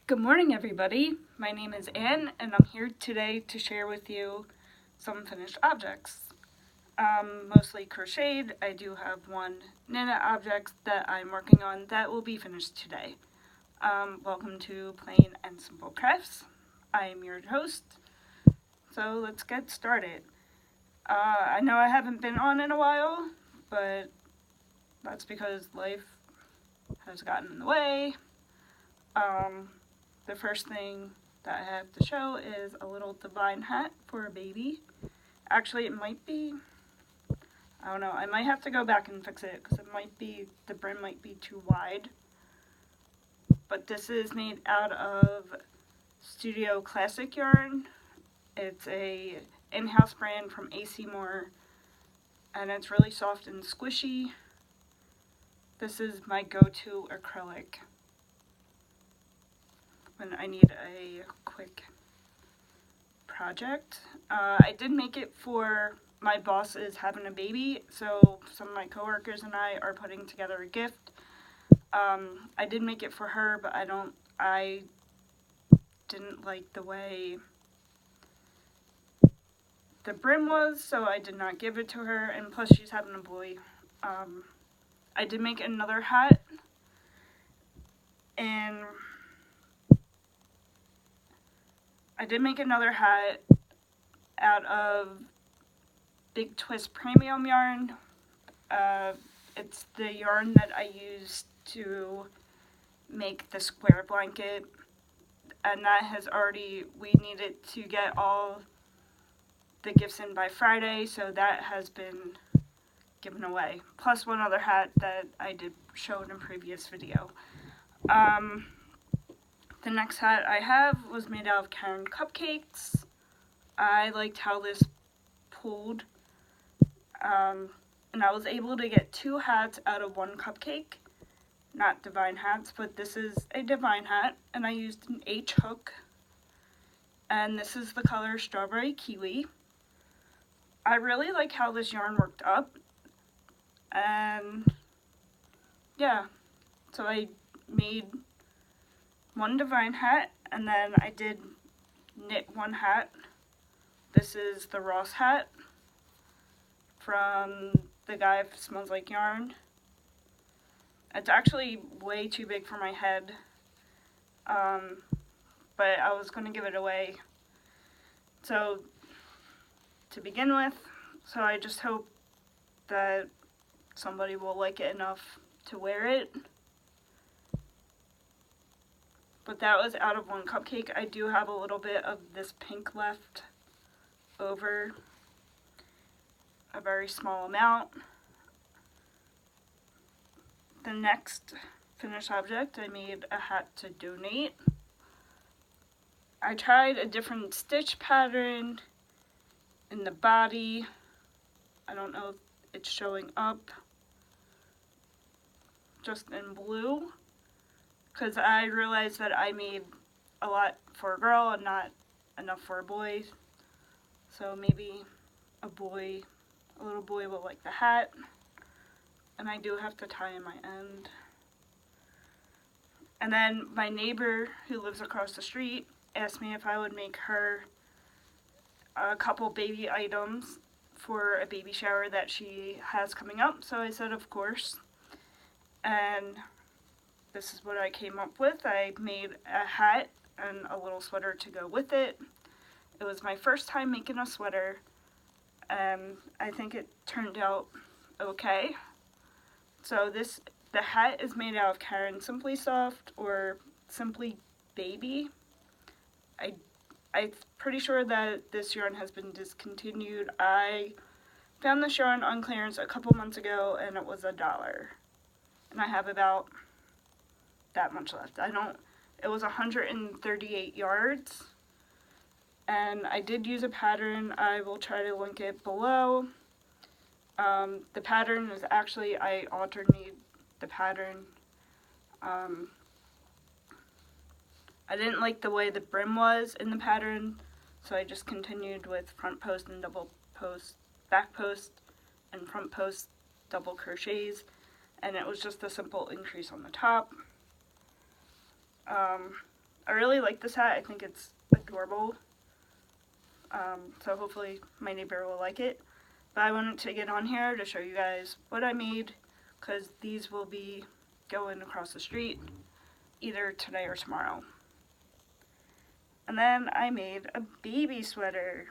Good morning, everybody. My name is Anne, and I'm here today to share with you some finished objects. Mostly crocheted. I do have one knitted object that I'm working on that will be finished today. Welcome to Plain and Simple Crafts. I am your host, so let's get started. I know I haven't been on in a while, but that's because life has gotten in the way. The first thing that I have to show is a little divine hat for a baby. Actually, it might be, I don't know, I might have to go back and fix it because the brim might be too wide. But this is made out of Studio Classic yarn. It's a in-house brand from AC Moore, and it's really soft and squishy. This is my go-to acrylic when I need a quick project. I did make it for my boss is having a baby, so some of my coworkers and I are putting together a gift. I did make it for her, but I didn't like the way the brim was, so I did not give it to her, and plus she's having a boy. I did make another hat, and out of Big Twist Premium yarn. It's the yarn that I used to make the square blanket, and we needed to get all the gifts in by Friday, so that has been given away. Plus one other hat that I did show in a previous video. The next hat I have was made out of Karen cupcakes. I liked how this pulled, and I was able to get 2 hats out of 1 cupcake. Not divine hats, but this is a divine hat, and I used an H hook, and this is the color Strawberry Kiwi. I really like how this yarn worked up, and yeah, so I made 1 divine hat, and then I did knit 1 hat. This is the Ross hat from the guy who Smells Like Yarn. It's actually way too big for my head, but I was going to give it away. So, to begin with, so I just hope that somebody will like it enough to wear it. But that was out of 1 cupcake. I do have a little bit of this pink left over, a very small amount. The next finished object, I made a hat to donate. I tried a different stitch pattern in the body. I don't know if it's showing up, just in blue, because I realized that I made a lot for a girl and not enough for a boy. So maybe a little boy will like the hat. And I do have to tie in my end. And then my neighbor who lives across the street asked me if I would make her a couple baby items for a baby shower that she has coming up. So I said, of course. And this is what I came up with. I made a hat and a little sweater to go with it. It was my first time making a sweater, and I think it turned out okay. So the hat is made out of Karen Simply Soft or Simply Baby. I'm pretty sure that this yarn has been discontinued. I found this yarn on clearance a couple months ago, and it was $1. And I have about that much left. It was 138 yards. And I did use a pattern. I will try to link it below. The pattern is actually, I alternate the pattern. I didn't like the way the brim was in the pattern, so I just continued with front post and double post, back post, and front post double crochets, and it was just a simple increase on the top. I really like this hat. I think it's adorable. So hopefully my neighbor will like it. But I wanted to get on here to show you guys what I made, because these will be going across the street either today or tomorrow. And then I made a baby sweater.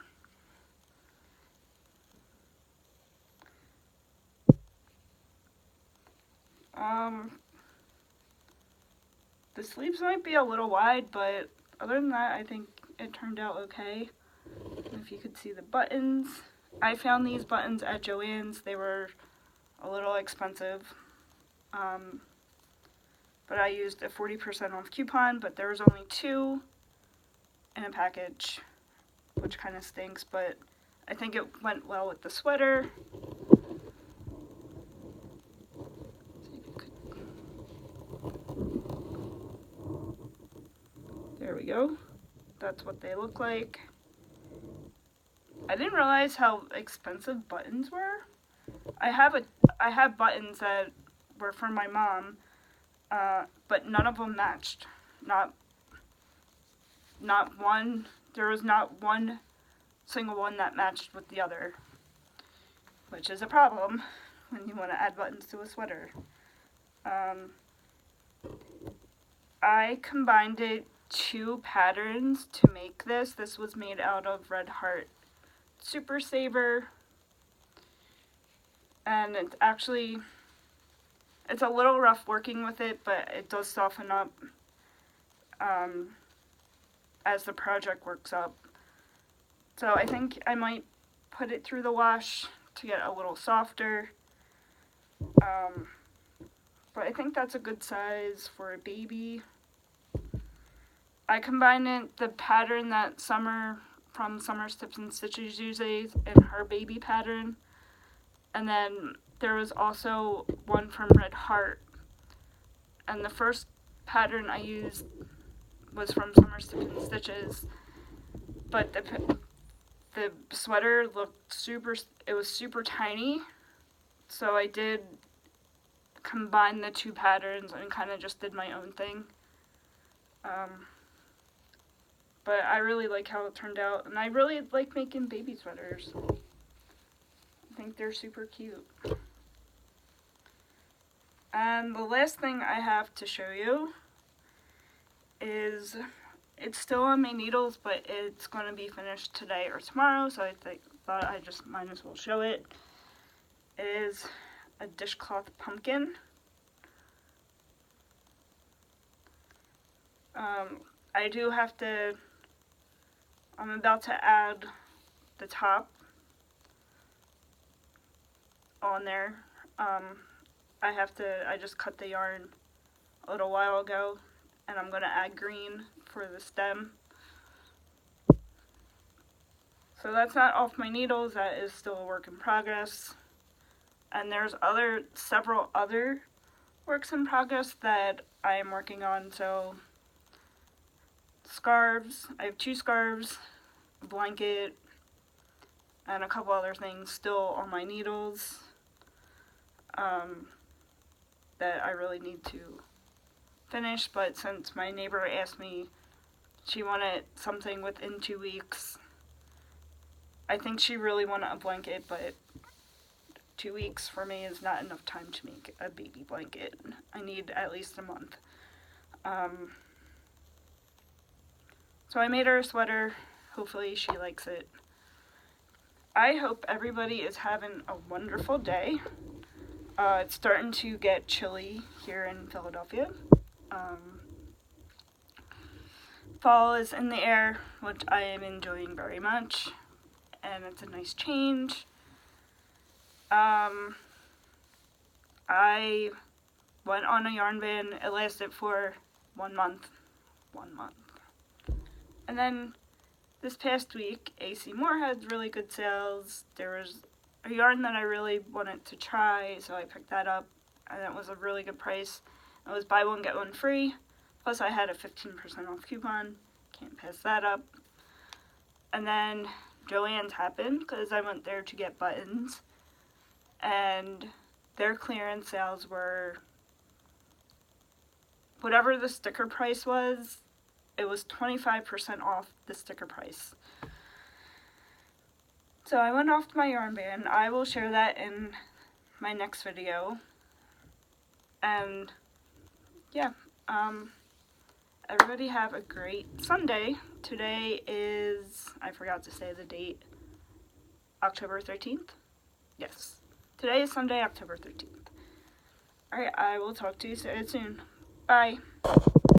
The sleeves might be a little wide, but other than that, I think it turned out okay. If you could see the buttons. I found these buttons at Joann's. They were a little expensive. But I used a 40% off coupon, but there was only 2 in a package, which kind of stinks, but I think it went well with the sweater. There we go. That's what they look like. I didn't realize how expensive buttons were. I have buttons that were from my mom, but none of them matched. Not one. There was not one single one that matched with the other, which is a problem when you want to add buttons to a sweater. I combined 2 patterns to make this. This was made out of Red Heart Super Saver, and it's a little rough working with it, but it does soften up as the project works up. So I think I might put it through the wash to get a little softer. But I think that's a good size for a baby. I combined the pattern that Summer from Summer's Tips and Stitches uses in her baby pattern. And then there was also one from Red Heart. And the first pattern I used was from Summer's Tips and Stitches. But the sweater looked it was super tiny. So I did combine the 2 patterns and kind of just did my own thing. But I really like how it turned out, and I really like making baby sweaters. I think they're super cute. And the last thing I have to show you is, it's still on my needles, but it's going to be finished today or tomorrow, so I thought I just might as well show it. It is a dishcloth pumpkin. I'm about to add the top on there. I just cut the yarn a little while ago, and I'm going to add green for the stem. So that's not off my needles, that is still a work in progress. And there's several other works in progress that I am working on. So scarves, I have 2 scarves, a blanket, and a couple other things still on my needles that I really need to finish. But since my neighbor asked me, she wanted something within 2 weeks. I think she really wanted a blanket, but 2 weeks for me is not enough time to make a baby blanket. I need at least a month. So I made her a sweater. Hopefully she likes it. I hope everybody is having a wonderful day. It's starting to get chilly here in Philadelphia. Fall is in the air, which I am enjoying very much, and it's a nice change. I went on a yarn van. It lasted for 1 month. And then this past week, AC Moore had really good sales. There was a yarn that I really wanted to try, so I picked that up, and it was a really good price. It was buy one, get one free, plus I had a 15% off coupon. Can't pass that up. And then Joann's happened, because I went there to get buttons, and their clearance sales were, whatever the sticker price was, it was 25% off the sticker price. So I went off to my yarn bin. I will share that in my next video. And yeah, everybody have a great Sunday. Today is, I forgot to say the date, October 13th? Yes. Today is Sunday, October 13th. Alright, I will talk to you soon. Bye.